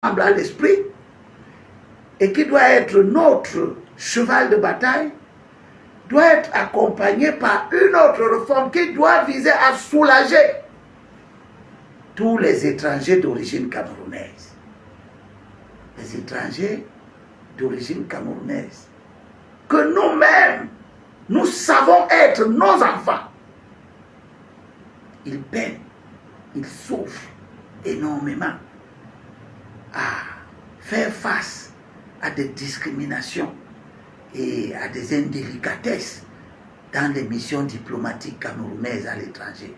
à l'esprit et qui doit être notre cheval de bataille, doit être accompagné par une autre réforme qui doit viser à soulager tous les étrangers d'origine camerounaise. Les étrangers d'origine camerounaise que nous-mêmes, nous savons être nos enfants. Ils peinent, ils souffrent énormément à faire face à des discriminations et à des indélicatesses dans les missions diplomatiques camerounaises à l'étranger.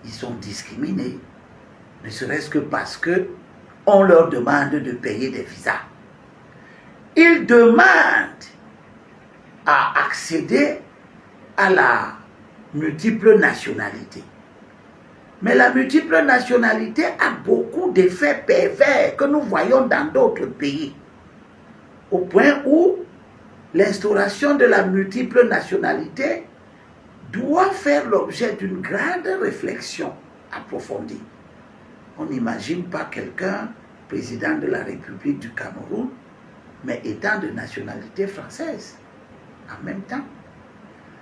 Ils sont discriminés, ne serait-ce que parce qu'on leur demande de payer des visas. Ils demandent à accéder à la multiple nationalité. Mais la multiple nationalité a beaucoup d'effets pervers que nous voyons dans d'autres pays. Au point où l'instauration de la multiple nationalité doit faire l'objet d'une grande réflexion approfondie. On n'imagine pas quelqu'un, président de la République du Cameroun, mais étant de nationalité française en même temps.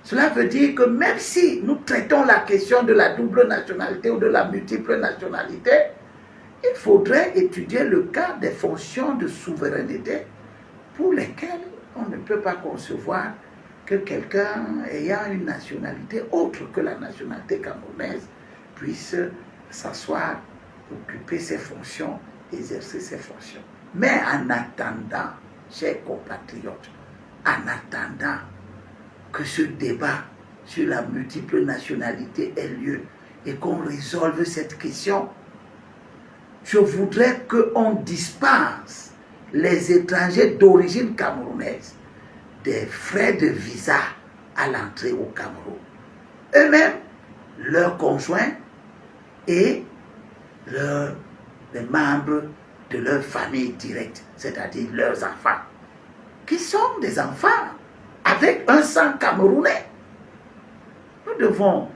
Cela veut dire que même si nous traitons la question de la double nationalité ou de la multiple nationalité, il faudrait étudier le cas des fonctions de souveraineté pour lesquelles on ne peut pas concevoir que quelqu'un ayant une nationalité autre que la nationalité camerounaise puisse s'asseoir, occuper ses fonctions, exercer ses fonctions. Mais en attendant, chers compatriotes, en attendant que ce débat sur la multiple nationalité ait lieu et qu'on résolve cette question, je voudrais qu'on dispense les étrangers d'origine camerounaise des frais de visa à l'entrée au Cameroun. Eux-mêmes, leurs conjoints et les membres de leur famille directe, c'est-à-dire leurs enfants, qui sont des enfants avec un sang camerounais. Nous devons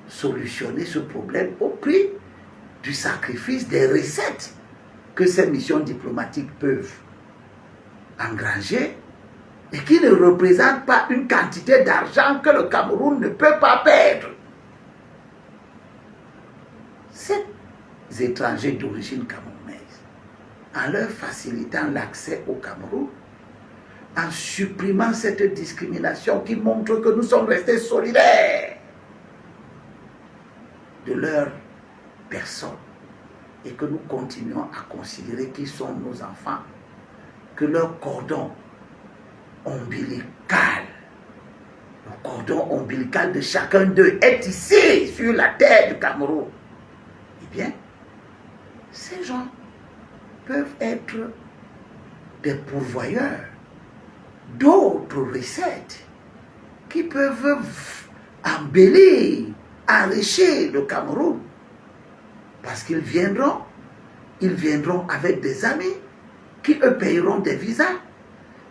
solutionner ce problème au prix du sacrifice des recettes que ces missions diplomatiques peuvent engranger et qui ne représentent pas une quantité d'argent que le Cameroun ne peut pas perdre. Ces étrangers d'origine camerounaise, en leur facilitant l'accès au Cameroun, en supprimant cette discrimination qui montre que nous sommes restés solidaires de leur personne et que nous continuons à considérer qu'ils sont nos enfants, que leur cordon ombilical, le cordon ombilical de chacun d'eux est ici, sur la terre du Cameroun. Eh bien, ces gens peuvent être des pourvoyeurs d'autres recettes qui peuvent embellir, enrichir le Cameroun. Parce qu'ils viendront avec des amis qui eux payeront des visas.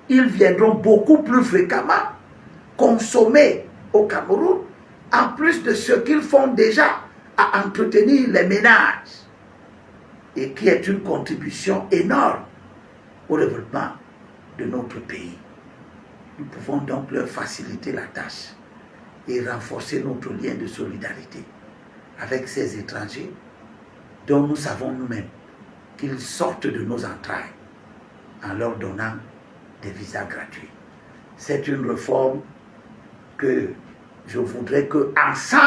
Ils viendront beaucoup plus fréquemment consommer au Cameroun, en plus de ce qu'ils font déjà à entretenir les ménages, et qui est une contribution énorme au développement de notre pays. Nous pouvons donc leur faciliter la tâche et renforcer notre lien de solidarité avec ces étrangers dont nous savons nous-mêmes qu'ils sortent de nos entrailles en leur donnant des visas gratuits. C'est une réforme que je voudrais qu'ensemble,